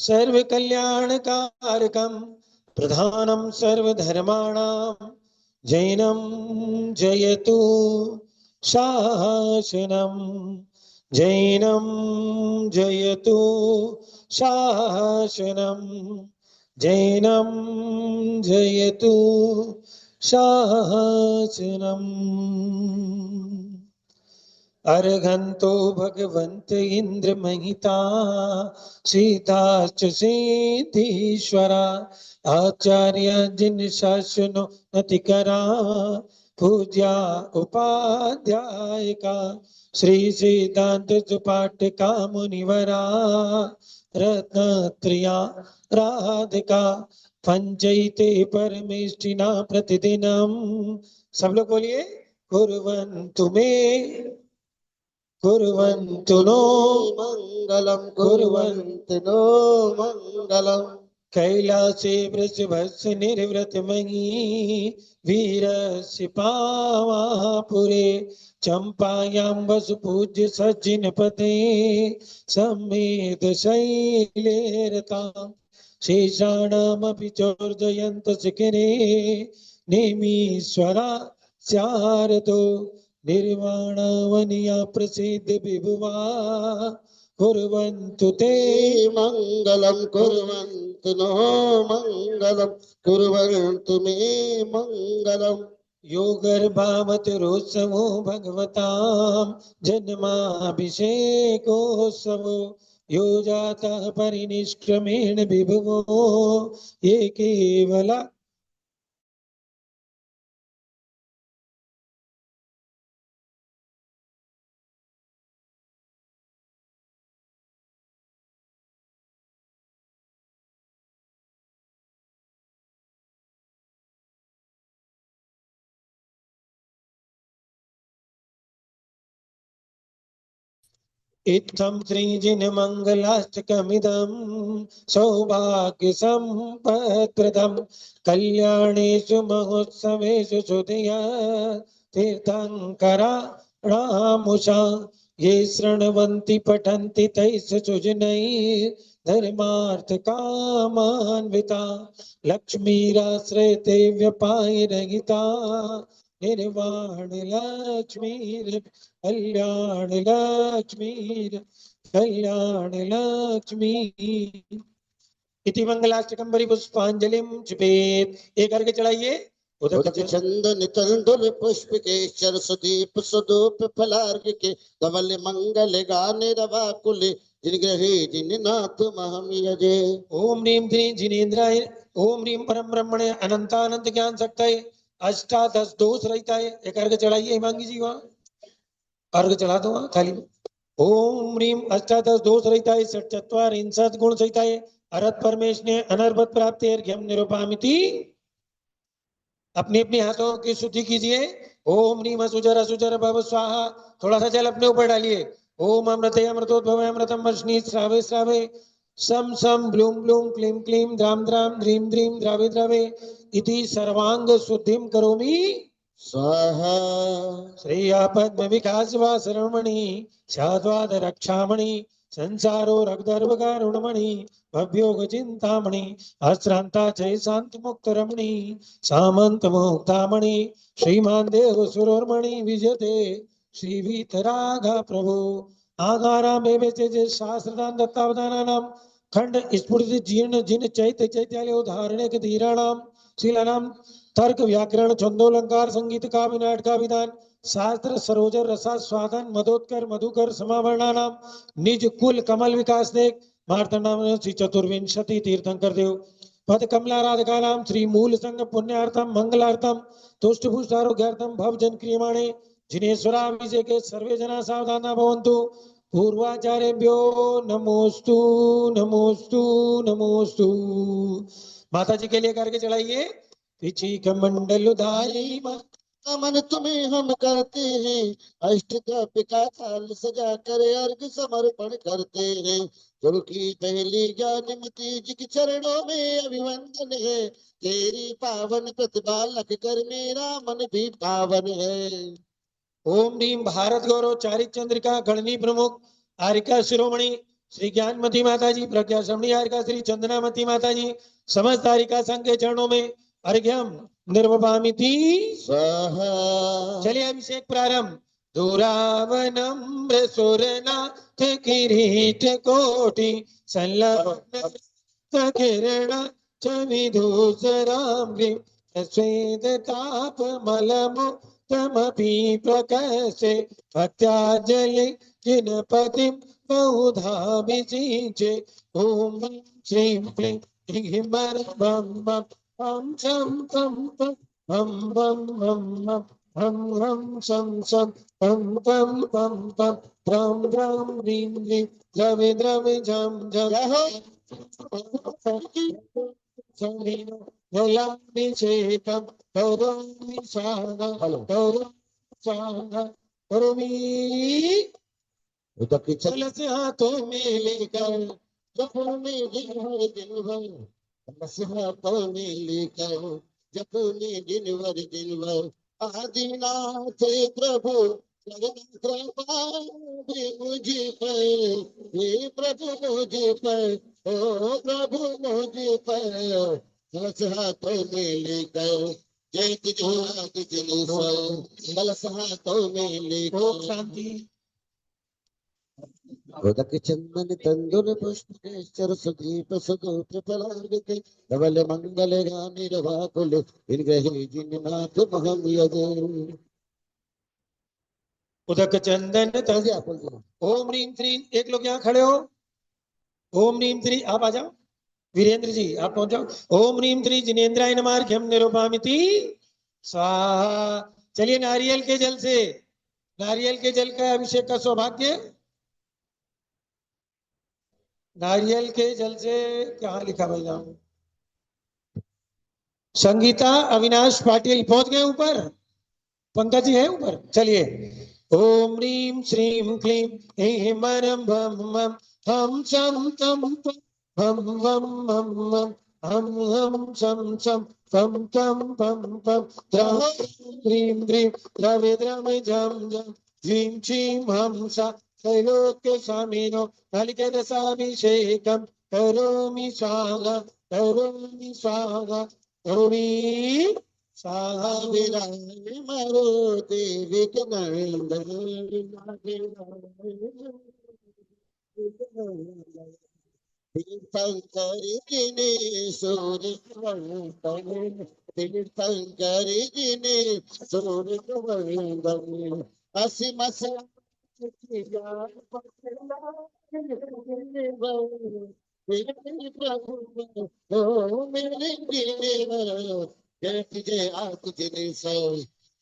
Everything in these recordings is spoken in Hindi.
सर्वकल्याणकारकं प्रधानं सर्वधर्माणां जैनं जयतु शासनं जैनं जयतु शासनं जैनं जयतु शासनम्। अर्घन्तो भगवन्त इंद्र महिता सीताश्च सिद्धीश्वरा आचार्य जिन शासनो नतिकरा पूज्या उपाध्यायिका श्री सिद्धांत पाठका मुनिवरा रत्नत्रिया राधिका पंचैते परमेष्टिना प्रतिदिनम। सब लोग बोलिए कुर्वन्तु मे कुर्वन्तु नो मंगलम कुर्वन्तु नो मंगलम। कैलासे वृषभस्य निर्वृतमयी वीरस्य पावापुरे चंपायां वसुपूज्य सज्जनपते समेत शैलेरतां शेषाणामपि चोर्जयन्त शिखरे नेमीश्वरा स्यारतो निर्वाणवनिया प्रसिद्ध विभुवा कुर्वन्तु ते मंगलम कुर्वन्तु नो मंगलम कुर्वन्तु मे मंगलम। यो गर्भावतरोत्सवो भगवतां जन्माभिषेकोत्सवो यो जातः परिनिष्क्रमेण विभुवो ये केवला इत्थं श्रीजिनमङ्गलाष्टकमिदं सौभाग्यसम्पत्प्रदं कल्याणेषु महोत्सवेषु सुधिया तीर्थङ्कराणामुषा ये शृण्वन्ति पठन्ति तैः सुजनैर्धर्मार्थकामान्विता लक्ष्मीराश्रयते व्यपायरहिता निर्वाण लक्ष्मीर् कल्याण लक्ष्मीर् कल्याण लक्ष्मी। इति मंगलाष्टकं पुष्पांजलिं चिपेत। एक करके चढ़ाइए। उदक चंदन तंदुल पुष्प केशर सुदीप सुदूप फलार्घ के धवल मंगल गाने रवा कुले जिनग्रहे जिननाथ महम यजे। ओम ह्रीं श्री जिनेन्द्राय ओम ह्रीं परम ब्रह्मणे अनंतानंत ज्ञान शक्तये अष्टादश दोष रहता है। एक अर्घ चढ़ाइए हिमांगी जी, वहां अर्घ चढ़ा दो वहां थाली में। ओम ह्रीं अष्टादश दोष रहता है षट्चत्वारिंशत् गुण सहिता है अरत परमेश ने अनर्भत प्राप्ति अर्घ्यम निरूपामिति। अपने अपने हाथों की शुद्धि कीजिए। ओम ह्रीं असुजर असुजर भव स्वाहा। थोड़ा सा जल अपने ऊपर डालिए। ओम अमृते अमृतोद्भव अमृतम वर्षणी श्रावे श्रावे सम सम ब्लूम ब्लूम क्लीम क्लीम द्राम द्राम ध्रीम ध्रीम द्रावे द्रावे इति सर्वांग शुद्धिम करोमि स्वाहा। श्रेया पद्म विकास वा शरणमणि शाद्वाद रक्षामणि संसारो रगदर्भकारुणमणि भव्योग चिंतामणि अश्रांता जय शांत मुक्त रमणि सामंत मुक्तामणि श्रीमान देव सुरोर्मणि विजयते श्री वीतरागा प्रभु आगारा बेबेचे जे शास्त्रदान दत्तावदानानां खंड स्फुटित जीर्ण जिन चैत्य चैत्यालय उदाहरणे के धीराणाम शीलानाम तर्क व्याकरण छंदोलंकार संगीत का नाटक का विधान शास्त्र सरोजर रसा स्वादन मदोत्कर मधुकर समावरणानाम निज कुल कमल विकास देख मार्तंडाम श्री चतुर्विंशति तीर्थंकर देव पद कमला राधकानाम श्री मूल संग पुण्यार्थम मंगलार्थम तुष्ट पुष्टारोग्यार्थम भव जन क्रियमाणे जिनेश्वराभिषेके सर्वे जना सावधाना भवन्तु। पूर्वाचार्यभ्यो नमोस्तु नमोस्तु नमोस्तु। माता जी के लिए करके चढ़ाइए। पिछी कमंडलुधारी मन तुम्हें हम करते हैं अष्टद्रव्य का थाल सजा कर अर्घ समर्पण करते हैं। जब की पहली ज्ञानमती जी के चरणों में अभिवंदन है तेरी पावन प्रतिभा लग कर मेरा मन भी पावन है। ओम ह्रीं भारत गौरव चारित चंद्रिका गणनी प्रमुख आरिका शिरोमणि श्री ज्ञानमती माता जी, प्रज्ञा श्रमणीयार का श्री चंदनामती माता जी, समस्त तारिका संघ के चरणों में अर्घ्यम निर्वपामिति स्वाहा। चलिए अभिषेक प्रारंभ। धुरावनम्र सुरनाथ किरीट कोटि संलग्न किरण च विधूसराम्रि श्वेत ताप मलमुत्तमपि प्रकर्षे भक्त्याजलि जिनपतिं बहुधा विसिंचे। ओम श्रीं क्लीं ह्रीं बम बम हम शम पम पम हम बम बम हम शम शम पम पम पम पम ह्रां ह्रां ह्रीं ह्रीं द्रवे द्रवे झम झम जय हो। जलाभिषेकं करोमि स्वाहा करोमि स्वाहा करोमि। उधर की छत तुलसी हाथों में लेकर जपने दिन भर दिन भर, बस हाथों में लेकर जपने दिन भर आदिनाथ प्रभु कृपा दे मुझ पर, हे प्रभु मुझ पर, ओ प्रभु मुझ पर, बस हाथों में लेकर जय तुझ बलस हाथों में ओम लेकर। शांति। उदक चंदन तंदुर पुष्प सरस्वदीप सुगोत्र फलार्घ्य धवल मंगल गानि रवाकुल इनग्रहे जिननाथ महम यजे। उदक चंदन तंज ओम रीम श्री। एक लोग यहाँ खड़े हो। ओम रीम श्री आप आ जाओ। वीरेंद्र जी आप पहुंच जाओ। ओम रीम श्री जिनेन्द्राय नमार्घ्यम निरूपामिति स्वाहा। चलिए नारियल के जल से, नारियल के जल का अभिषेक का सौभाग्य। नारियल के जल से कहाँ लिखा भाई नाम? संगीता अविनाश पाटिल पहुंच गए ऊपर। पंकज जी है ऊपर। चलिए ओम रीम श्रीम क्लीम ऐं मरम भम मम हम शम तम पम हम वम मम मम हम शम शम पम तम पम पम त्रम ह्रीं ह्रीं द्रवे द्रवे झम झम ह्रीं क्षीं हम सा त्रैलोक्य स्वामिनो नलिकेतसाभिषेकं करोमि स्वाहा करोमि स्वाहा करोमि स्वाहा। विराय मारुति विघ्नंदन तीर्थंकर जिने सूर्य तीर्थंकर जिने सूर्य वंदन असीम प्रभु ओ मेरे देव जय तुझे तुझे सो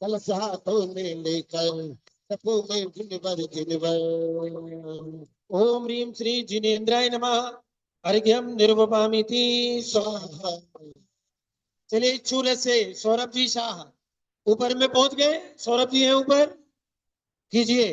कलश हाथों में लेकर तपो में दिन भर। ओम ह्रीं श्री जिनेन्द्राय नमः अर्घ्यम निर्वपामिति स्वाहा। चलिए चूल्हे से सौरभ जी शाह ऊपर में पहुंच गए। सौरभ जी हैं ऊपर, कीजिए।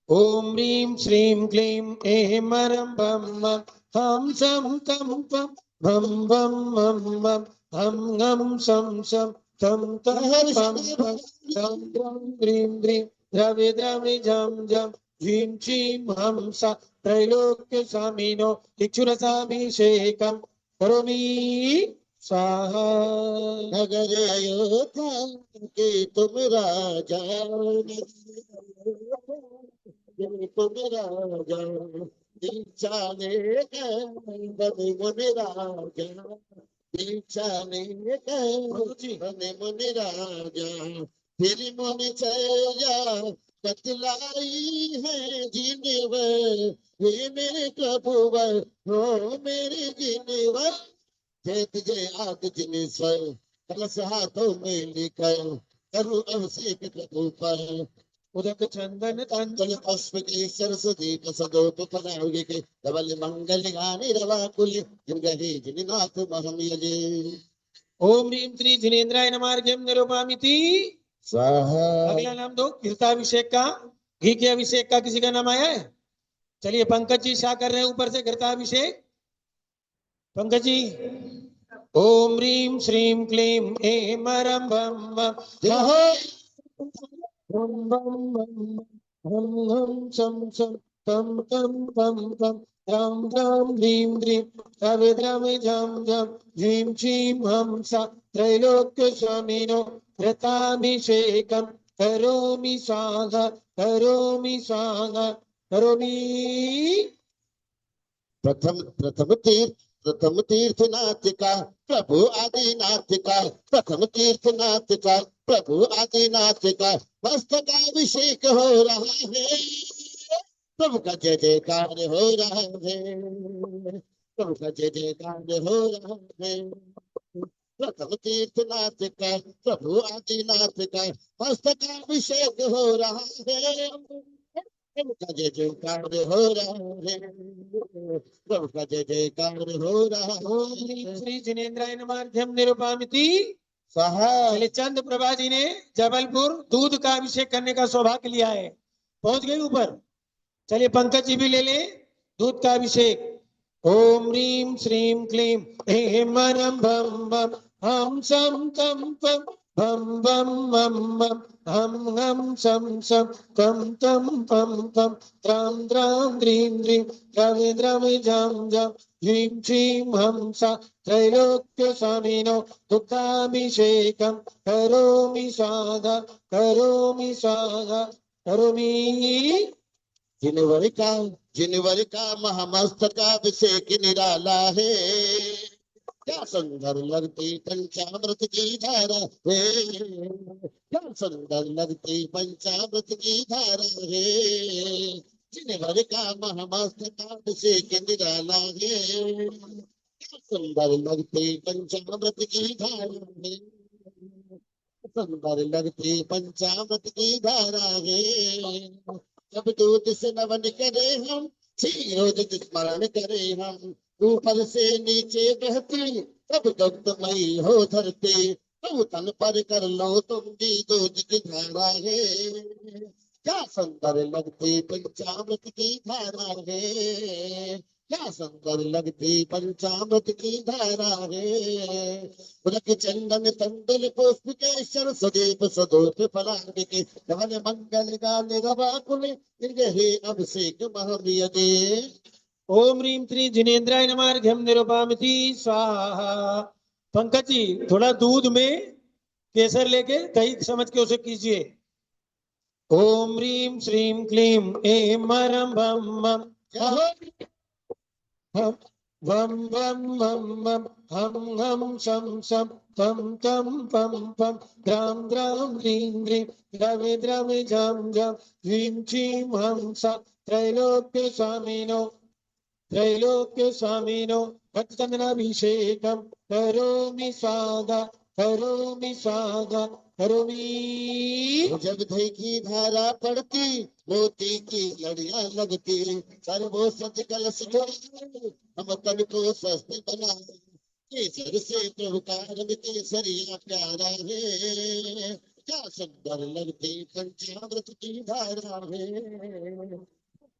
ओम ह्रीं श्रीं क्लीं ऐं मरम बम मम हम शम तम पम भम बम मम मम हम ngम शम शम तम तम पम पम शम द्रम ह्रीं ह्रीं द्रवे द्रवे झम झम ह्रीं क्षीं हम सा त्रैलोक्य स्वामिनो इक्षुरसाभिषेकं करोमि स्वाहा। नगर अयोध्या के तुम राजा तुम राजा दीक्षा लेकर बने मुनि राजा दीक्षा लेकर बने मुनि राजा फिर मुनि चर्या बतलाई है जिनवर हे मेरे प्रभुवर हो मेरे जिनवर जय तुझे तुझने स्वर कलश हाथों में लेकर करूं अभिषेक प्रभु पर। उदक चंदन तंतल पुष्प के सरस्वती कसदोप फलार्घ्य के धवल मंगल गानि रवाकुल जिनग्रहे जिननाथ महम यजे। ओम ह्रीं श्री जिनेन्द्राय नमार्घ्यम निरूपामिति स्वाहा। अगला नाम दो घृताभिषेक का। घी के अभिषेक का किसी का नाम आया है? चलिए पंकज जी शाह कर रहे हैं ऊपर से घृताभिषेक। पंकज जी ओम ह्रीं श्रीं क्लीं ऐं मरम भम मम जय हो। हम बम बम हम शम शम तम तम पम पम द्रम द्रम ह्रीं ह्रीं द्रविद्रम झम झम झीं झीं हम सा त्रैलोक्य स्वामिनो व्रताभिषेकं करोमि स्वाहा करोमि स्वाहा करोमि। प्रथम तीर्थनाथ का प्रभु आदिनाथ का, प्रथम तीर्थनाथ का प्रभु आदिनाथ का मस्तकाभिषेक हो रहा है। प्रभु का जय जयकार हो रहा है, प्रभु का जय जयकार हो रहा है। प्रथम तीर्थनाथ का प्रभु आदिनाथ का मस्तकाभिषेक हो रहा है। प्रभु का जय जयकार हो रहा है, प्रभु का जय जयकार हो रहा ओम है। श्री जिनेन्द्राय नमार्घ्यम निरुपामिति। सहा चलिए चंद प्रभा जी ने जबलपुर दूध का अभिषेक करने का सौभाग्य लिया है, पहुंच गए ऊपर। चलिए पंकज जी भी ले लें दूध का अभिषेक। ओम ह्रीं श्रीं क्लीं ऐं मरं भं भं हम सम तम पम भं भं मं मं हम हम सम सम तम तम पम पम त्रां द्रां द्रीं द्रीं द्रवि द्रवि झं झं ह्रीं श्रीं हम सा त्रैलोक्य स्वामिनो दुग्धाभिषेकं करोमि स्वाहा करोमि स्वाहा करोमि। जिनवर का महामस्तकाभिषेक निराला है। क्या सुंदर लगती पंचामृत की धारा है, क्या सुंदर लगती पंचामृत की धारा है। जिनवर का महामस्तकाभिषेक निराला है, क्या सुंदर लगती पंचामृत की धारा है, सुंदर लगती पंचामृत की धारा है। जब दूध से नवन करे हम, क्षीरोद स्मरण करे हम, ऊपर से नीचे बहती तब दुग्धमयी हो धरती। तो तन पर कर लो तुम भी दूध की धारा है। क्या सुंदर लगती पंचामृत की धारा है, क्या सुंदर लगती पंचामृत की धारा है। उदक चंदन तंदुल पुष्प केशर सुदीप सुदूप फलांग के धन मंगल गान रवाकुल हे अभिषेक महावियदे। ओम ह्रीं श्री जिनेन्द्राय नमार्घ्यम निरुपामिति स्वाहा। पंकज जी थोड़ा दूध में केसर लेके कहीं समझ के उसे कीजिए। ओम ह्रीं श्रीं क्लीं ऐं मरं भं मं हम वम वम मम मम हम हम सम सम तम तम पम पम ग्राम ग्राम ह्रीं ह्रीं द्रवि द्रवि झम झम ह्रीं श्रीं हम सा त्रैलोक्य स्वामिनो त्रैलोक्य स्वामिनो भक्तचंदनाभिषेकं करोमि स्वाहा करोमि स्वाहा करोमि। जब दही की धारा पड़ती मोती की लड़ियां लगती, सर्वो सच कलश हम तन को स्वस्थ बना। केसर से प्रभु का रंग केसरिया प्यारा है। क्या सुंदर लगती पंचामृत की धारा है,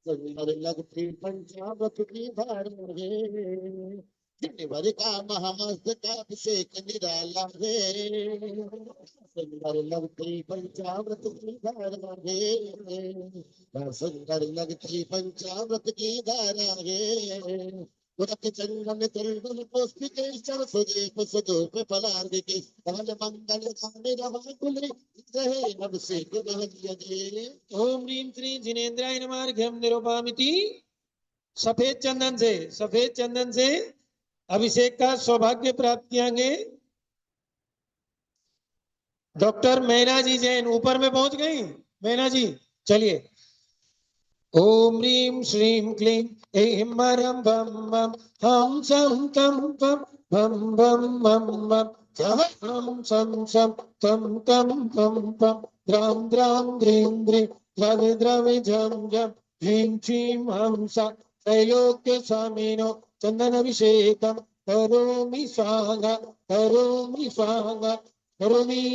सुंदर लगती पंचामृत की धारा है। जिनवर का महामस्तकाभिषेक निराला है, सुंदर लगती पंचामृत की धारा है, सुंदर लगती पंचामृत की धारा है। उदक चंदन तुल्य पुष्प केशर सुदीप सुदूप फलांग के धन मंगल गान रवाकुल रहे अभिषेक महावियदे। ओम ह्रीं श्री जिनेन्द्राय नमार्घ्यम निरुपामिति। सफेद चंदन से अभिषेक का सौभाग्य प्राप्त किएंगे। डॉक्टर मैना जी जैन ऊपर में पहुंच गई। मैना जी चलिए। ओम ह्रीं श्रीं क्लीं ऐं मरं भं भं हम सम तम पम भं भं मं मं हम सम सम तम तम पम पम द्रां द्रां द्रीं द्रीं द्रवि द्रवि झं झं ह्रीं श्रीं हम सा त्रैलोक्य स्वामिनो चंदनाभिषेकं करोमि स्वाहा करोमि स्वाहा करोमि।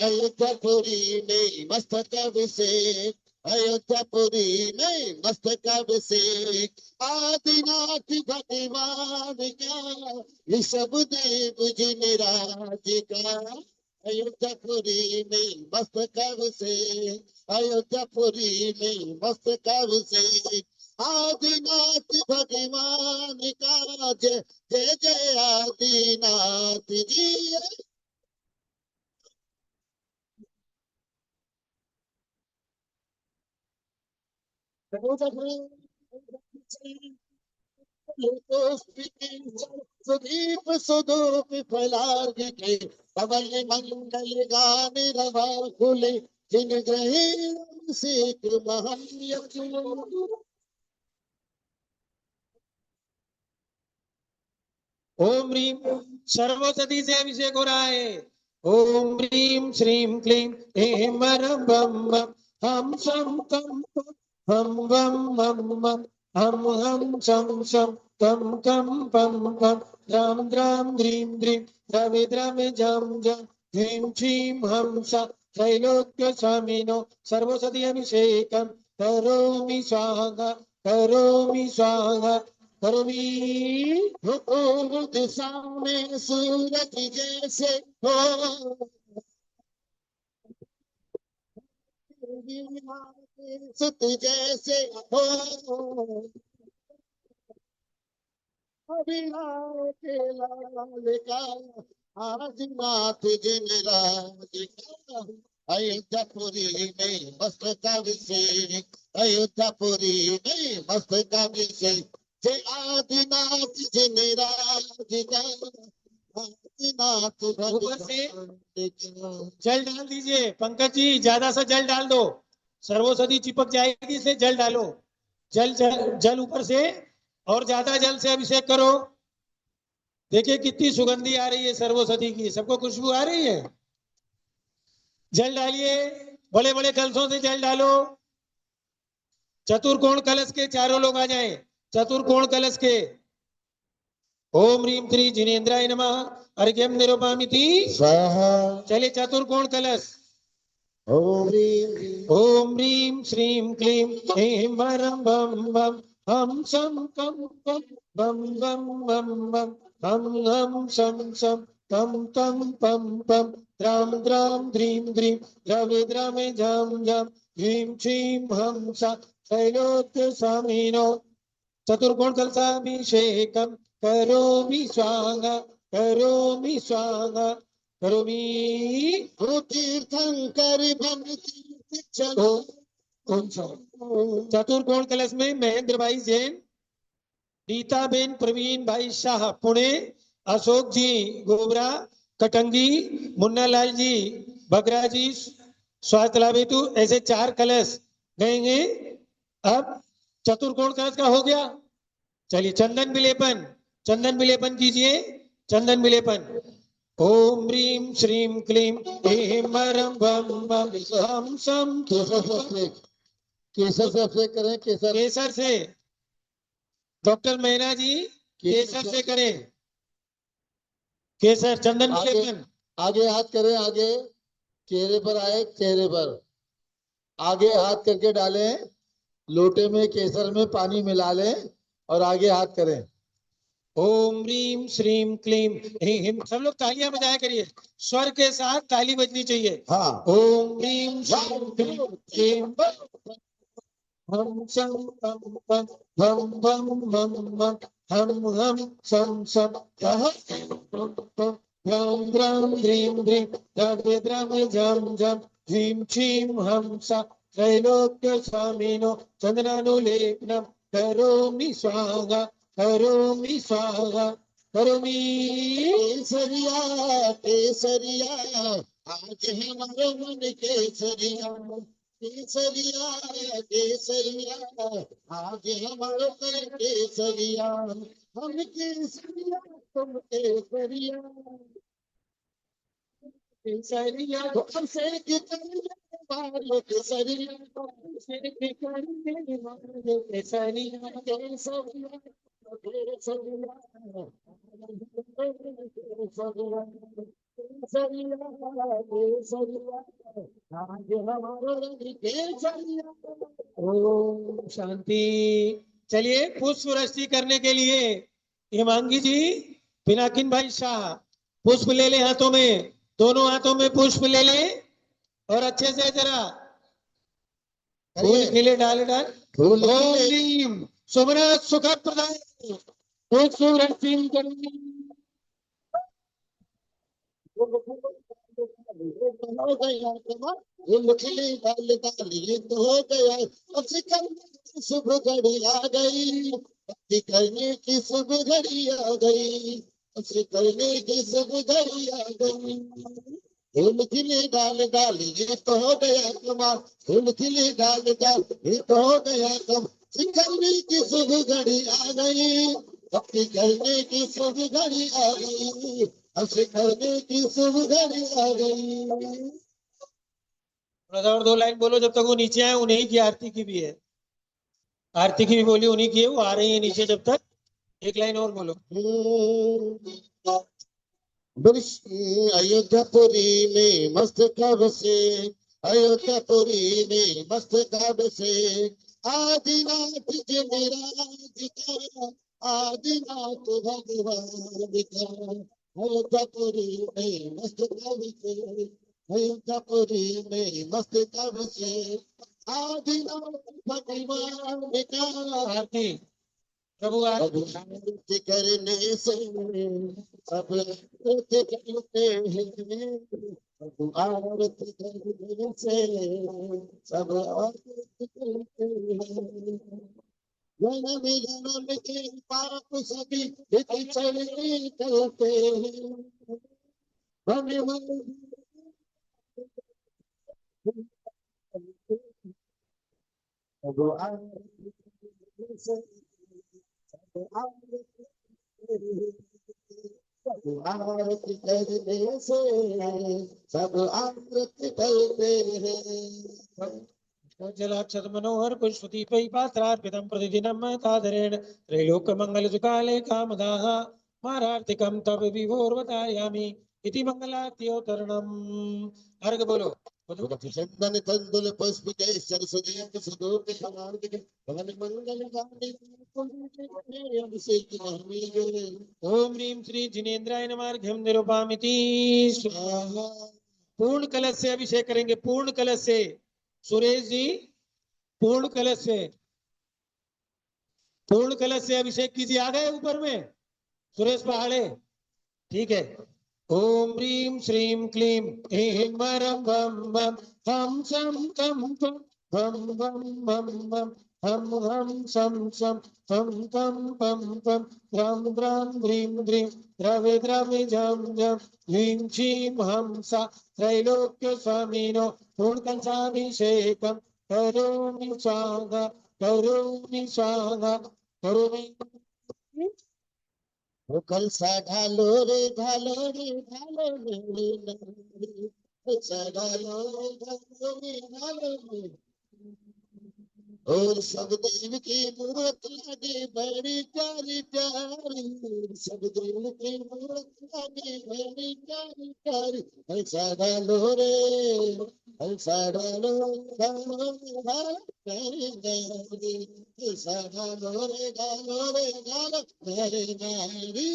अयोध्यापुरी में मस्तकाभिषेक, अयोध्यापुरी में मस्तकाभिषेक, आदिनाथ भगवान का ऋषभ देव जी राज का। अयोध्यापुरी में मस्तकाभिषेक, अयोध्यापुरी में मस्तकाभिषेक, आदिनाथ भगवान का जय जय जय आदिनाथ जी। सुदीप सुदूप फैलाग के कमल मंगल गान रवा खुले जिन ग्रही सिख महान ओम ह्रीम सर्वसती से अभिषेक हो रहा है। ओम ह्रीम श्रीम क्लीम ऐं वरं बम बम हम शम कम हम वम मम मम हम शम शम कम कम पम पम द्राम द्राम द्रीम द्रीम द्रवे द्रवे झम झम ह्रीं श्रीं हम सा त्रैलोक्य स्वामिनो सर्वसती अभिषेकं करोमि स्वाहा करोमि स्वाहा करोमि। पूर्व दिशा में सूरज जैसे हो सुत जैसे हो अभिलाष के लाल का आदिनाथ जिन राज का अयोध्यापुरी में मस्तक अभिषेक अयोध्यापुरी में मस्तक अभिषेक जय आदिनाथ जिन राज का आदिनाथ ऊपर से भगवान जल डाल दीजिए पंकज जी, ज्यादा सा जल डाल दो, सर्वसती चिपक जाएगी, इसलिए जल डालो। जल जल, जल ऊपर से और ज्यादा जल से अभिषेक करो। देखिए कितनी सुगंधी आ रही है सर्वसती की, सबको खुशबू आ रही है। जल डालिए, बड़े बड़े कलशों से जल डालो। चतुर्कोण कलश के चारों लोग आ जाएं, चतुर्कोण कलश के। ओम ह्रीम श्री जिनेन्द्राय नमः अर्घ्यम निरूपयामि स्वाहा चलिए चतुर्कोण कलश। ओम ह्रीं ओम ह्रीं श्रीं क्लीं ऐं वरं बम बम हम शम कम कम बम बम बम बम हम शम शम कम कम पम पम द्राम द्राम द्रीं द्रीं द्रवे द्रवे झम झम ह्रीं श्रीं हम सा त्रैलोक्य स्वामिनो चतुर्कोण कलशाभिषेकं करोमि स्वाहा करोमि स्वाहा करोमि। तीर्थंकर बन तीर्थ चलो कौन सा चतुर्कोण कलश में महेंद्र भाई जैन, रीताबेन प्रवीण भाई शाह पुणे, अशोक जी गोबरा कटंगी, मुन्ना लाल जी बगरा जी स्वास्थ्य लाभ हेतु, ऐसे 4 कलश गएंगे। अब चतुर्कोण कलश का हो गया। चलिए चंदन विलेपन कीजिए, चंदन विलेपन। ओम ह्रीं श्रीं क्लीं ऐं वरं बम बम हम शम केसर से अभिषेक करें केसर केसर से। डॉक्टर मेहरा जी केसर से करें, केसर चंदन आगे विलेपन। आगे हाथ करें आगे चेहरे पर आए चेहरे पर आगे हाथ करके डालें लोटे में केसर में पानी मिला लें और आगे हाथ करें। ओम ह्रीं श्रीं क्लीं ऐं, सब लोग तालियां बजाया करिए, स्वर के साथ ताली बजनी चाहिए। हाँ ओम ह्रीं श्रीं क्लीं ऐं हम शम पम पम हम बम मम मम हम शम शम द्राम द्राम द्रीं द्रीं द्रवे द्रवे झम झम ह्रीं श्रीं हम सा त्रैलोक्य स्वामिनो चंद्रानुलेपनम करोमि स्वाहा करोमि स्वाहा करोमि। केसरिया केसरिया आज हमारे मन केसरिया केसरिया केसरिया आज हमारे मन केसरिया हम केसरिया तुम केसरिया केसरिया हमसे कितने वाले केसरिया केसरिया केसरिया ओम शांति। चलिए पुष्प वृष्टि करने के लिए हेमांगी जी, पिनाकिन भाई शाह पुष्प ले ले हाथों में, दोनों हाथों में पुष्प ले ले और अच्छे से जरा फूल खिले डाल डाल फूल ओम खिले ह्रीं सोमनाथ सुखप्रदाय एक सूरज हो गया कमाल, फूल खिले डाल डाल ये तो हो गया, अब से करने की शुभ घड़ी आ गई, अब करने की शुभ घड़ी आ गई, अब से करने की शुभ घड़ी आ गई। फूल खिले डाल डाल ये तो हो गया कमाल, फूल खिले डाल डाल ये तो हो गया कम, करने की शुभ घड़ी आ गई, अब करने की शुभ घड़ी आ गई, अब करने की शुभ घड़ी आ गई। और दो लाइन बोलो जब तक वो नीचे आए। उन्हीं की आरती की भी है, आरती की भी बोली उन्हीं की है, वो आ रही है नीचे जब तक। एक लाइन और बोलो। अयोध्यापुरी में मस्त कब से, अयोध्यापुरी में मस्त कब से, आदिनाथ जी मेरा जिका, आदिनाथ भगवान का, अयोध्यापुरी में मस्त कब से, अयोध्यापुरी में मस्त कब से, आदिनाथ भगवान का। आरती प्रभु आरती। आरती करने से सब आरती करते हैं, सब आरती करने से सब आरती करते हैं, जन्म जन्म के पाप सभी चले चलते हैं, मन मन सब आरती करने से सब आरती आरती करने से सब आरती करते हैं। जलाक्षत मनोहर पुष्पदीपै पात्रार्पितं प्रतिदिनं तादरेण त्रैलोक्यमङ्गलसुकाले कामदाः मारार्तिकं तव विभोर्वतायामि इति मंगलार्त्योत्तरणम्। अर्घ बोलो। चंदन तंदुल पुष्प के सरस्वती सुदूप समार्पित भवन मंगल गाने अभिषेक ओम ह्रीं श्री जिनेन्द्राय नमः अर्घ्यं निरूपयामि स्वाहा। पूर्ण कलश से अभिषेक करेंगे, पूर्ण कलश से। सुरेश जी पूर्ण कलश से, पूर्ण कलश से अभिषेक कीजिए। आ गए ऊपर में सुरेश पहाड़े, ठीक है। ओम ह्रीं श्रीं क्लीं ऐं वरं वं वं हम सं तं तं हम वं वं वं हम हम सं सं हम तं पं पं द्रां द्रां ह्रीं ह्रीं द्रवे द्रवे जं जं ह्रीं क्षीं हंसा त्रैलोक्य स्वामिनो पूर्णकलशाभिषेकं करोमि स्वाहा, करोमि स्वाहा, करोमि। वो कलसा ढालो रे ढालो रे ढालो रे कलसा ढालो रे ढालो रे ढालो रे, और सब देव की मूरत लगे बड़ी प्यारी प्यारी, सब देव की मूरत लगे बड़ी प्यारी प्यारी, कलसा डालो रे, कलसा डालो डालो डालो मेरे नारी, कलसा डालो रे डालो रे डालो मेरे नारी।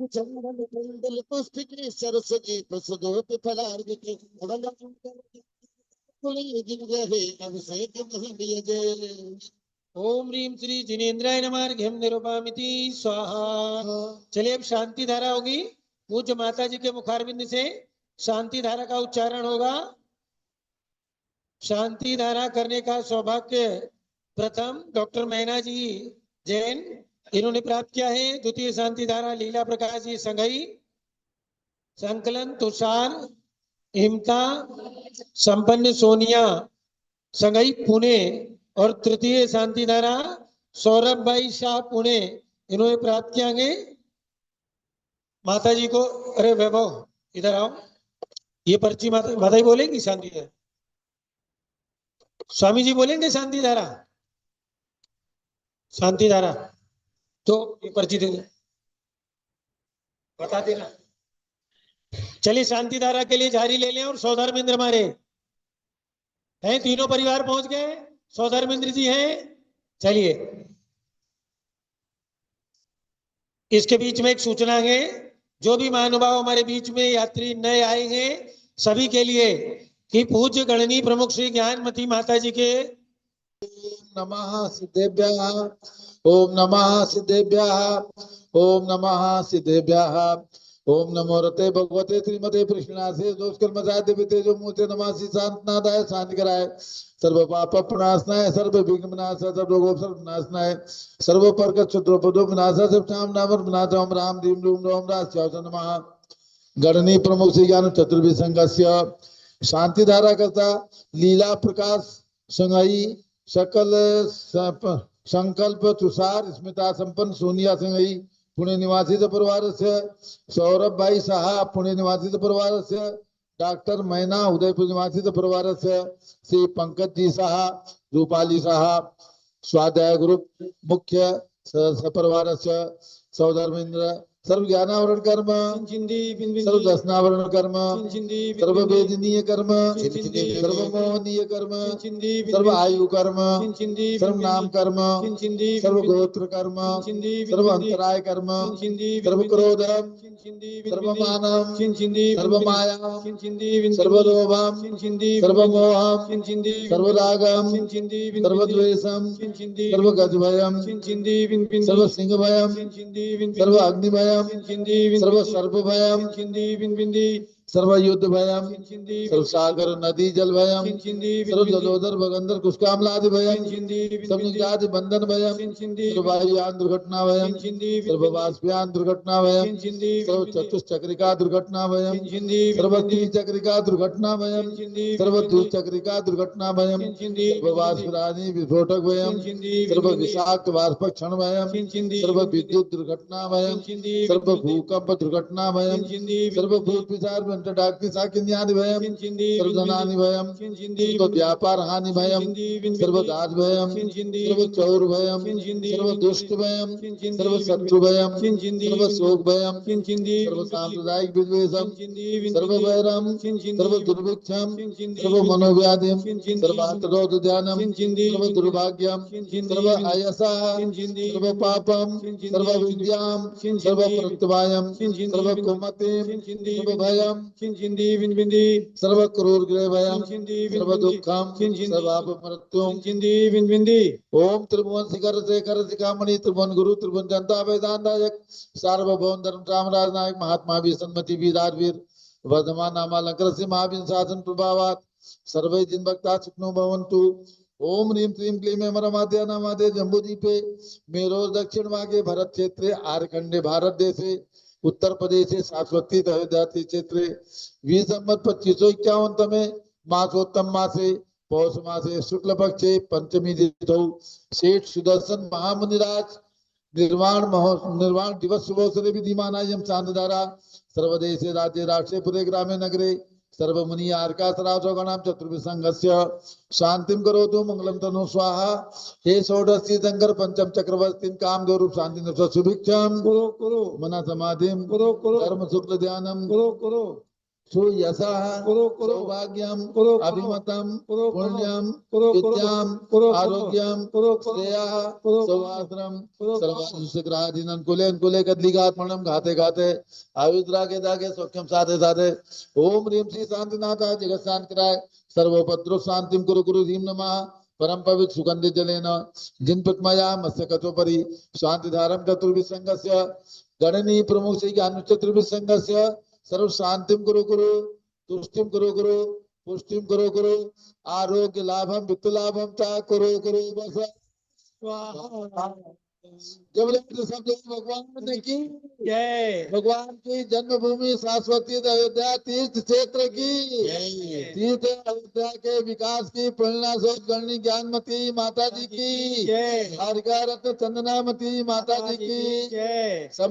चंदन कुंडल पुष्प के सरस्वती सुदूप फलार्घ के भवन रहे अभिषेक महलिय जय। ओम ह्रीं श्री जिनेन्द्राय नमः अर्घ्यं निरूपयामि स्वाहा। चलिए अब शांति धारा होगी। पूज्य माता जी के मुखारविंद से शांति धारा का उच्चारण होगा। शांति धारा करने का सौभाग्य प्रथम डॉक्टर मैना जी जैन, इन्होंने प्राप्त किया है। द्वितीय शांति धारा लीला प्रकाश जी संघई, संकलन तुषार हिमता संपन्न सोनिया संघई पुणे, और तृतीय शांति धारा सौरभ भाई शाह पुणे, इन्होंने प्राप्त किया। माता जी को, अरे वैभव इधर आओ, ये पर्ची माता जी बोलेंगी शांति धारा, स्वामी जी बोलेंगे शांति धारा, शांति धारा। तो ये पर्ची दे दो, बता देना। चलिए शांति धारा के लिए जारी ले लें। और सौधर्मेंद्र हमारे हैं, तीनों परिवार पहुंच गए। सौधर्मेंद्र जी हैं, चलिए इसके बीच में एक सूचना है, जो भी महानुभाव हमारे बीच में यात्री नए आए हैं सभी के लिए कि पूज्य गणनी प्रमुख श्री ज्ञानमती माता जी के नमः सिद्धेभ्यः ओम नमः सिद्धेभ्यः ओम नमः सिद्धेभ्यः ओम नमो रते भगवते श्रीमते कृष्णासे दोषकर्मसाय देवते जो मूर्ति नमासि शांतनादाय शांति कराय सर्व पाप प्रणाशनाय सर्व विघ्न विनाशाय सर्व रोग विनाशनाय सर्व परक शत्रुपदो विनाशाय सब नाम नाम विनाश ओम राम रीम रूम रोम राज नमः गणनी प्रमुख श्री ज्ञान चतुर्विध संघस्य शांति धारा करता लीला प्रकाश संगई सकल संकल्प तुषार स्मिता संपन्न सोनिया संगई पुणे निवासी परिवार से सौरभ भाई साहा पुणे निवासी परिवार से डॉक्टर मैना उदयपुर निवासी परिवार से श्री पंकज जी साहा रूपाली साहा स्वाध्याय ग्रुप मुख्य परिवार से सौधर्मेंद्र सर्व ज्ञानावरण कर्म सर्व दर्शनावरण कर्म सर्व वेदनीय कर्म सर्व मोहनीय कर्म सर्व आयु कर्म सर्व नाम कर्म सर्व गोत्र कर्म सर्व अंतराय कर्म सर्व क्रोध सर्व मानम सर्व माया सर्व लोभम सर्व मोहम सर्व रागम सर्व द्वेषम सर्व गजभयम सर्व सिंह भयम सर्व अग्नि भयम सर्व सर्प भयम सर्व युद्ध भयम सर्व सागर नदी जल भयम सर्व जलोदर भगंदर कुष्कामलादि भयम सर्व निग्रादि बंधन भयम सर्व वायुयान दुर्घटना भयम सर्व वाष्पयान दुर्घटना भयम सर्व चतुष्चक्रिका दुर्घटना भयम सर्व त्रिचक्रिका दुर्घटना भयम सर्व द्विचक्रिका दुर्घटना भयम सर्व वाष्परादि विस्फोटक भयम सर्व विषाक्त वाष्प क्षण भयम सर्व विद्युत दुर्घटना भयम सर्व भूकंप दुर्घटना भयम सर्व भूत विचार डाक्ति साकिन्यादि भयम सर्वधनानि भयम सर्व व्यापार हानि भयम सर्व दाज भयम सर्व चौर भयम सर्व दुष्ट भयम सर्व शत्रु भयम सर्व शोक भयम सर्व सांप्रदायिक विद्वेषम सर्व वैरम सर्व दुर्भिक्षम सर्व मनोव्याधिम सर्व आत्रोध ध्यानम सर्व दुर्भाग्यम सर्व आयसा सर्व पापम सर्व विद्याम सर्व प्रत्यवायम सर्व कुमतिम सर्व भयम सर्व क्रूर ग्रह भयम सर्व दुखम सर्व मृत्युम ओम त्रिभुवन शिखर शेखर शिखामणि त्रिभुवन गुरु त्रिभुवन जनता वेदांतायक सार्वभौम धर्म रामराज नायक महात्मा भी सन्मति वीर वीर वर्धमान नामालंकर से महावीर शासन प्रभावात सर्वे जिन भक्ता सुखनो भवन्तु ओम ह्रीम क्लीम क्लीम मरमाद्या नामादे जम्बूदीपे मेरो दक्षिण भागे भरत क्षेत्रे आर्खंडे भारत देशे उत्तर प्रदेश शाश्वती अयोध्या क्षेत्र 20 संवत 2551 में मासोत्तम मासे पौष मासे शुक्ल पक्षे पंचमी तिथौ सेठ सुदर्शन महामुनिराज निर्वाण दिवस शुभोत्सवे विधिमानायं चांदधारा सर्वदेशे राज्ये राष्ट्रे पुरे ग्रामे नगरे सर्वमुनि आर्का सरासोगणां चतुर्विध संघस्य शांतिं करोतु मंगलम तनु स्वाहा हे षोडशी शंकर पंचम चक्रवर्तीं कामदेव रूप शांति नष्ट सुभिक्षम कुरु मना समाधिम कुरु कर्म शुक्ल ध्यानम कुरु सुयसा सौभाग्यम अभिमतम पुण्यम विद्याम आरोग्यम श्रेया सौभाग्यम सर्वाधिनम कुले कुले कदलिगात्मनम घाते घाते आयुद्रा के दागे सौख्यम साधे साधे ओम ह्रीम श्री शांतिनाथा जगत शांत कराय सर्वोपद्रव शांतिम कुरु कुरु ह्रीम नमः परम पवित्र सुगंधि जलेन जिन पद्मया मत्स्य कचोपरि शांति धारम चतुर्विध संघस्य गणनी प्रमुख श्री ज्ञान चतुर्विध संघस्य सर्व शांतिम कुरु कुरु तुष्टिम कुरु कुरु पुष्टिम कुरु कुरु आरोग्य लाभम वित्त लाभम चा कुरु कुरु बस जब सब भगवान की जय भगवान की जन्मभूमि शाश्वती अयोध्या तीर्थ क्षेत्र की तीर्थ अयोध्या के विकास की प्रेरणा से गणनी ज्ञानमती माता जी की जय हरिका रत्न चंदनामती माता जी की जय।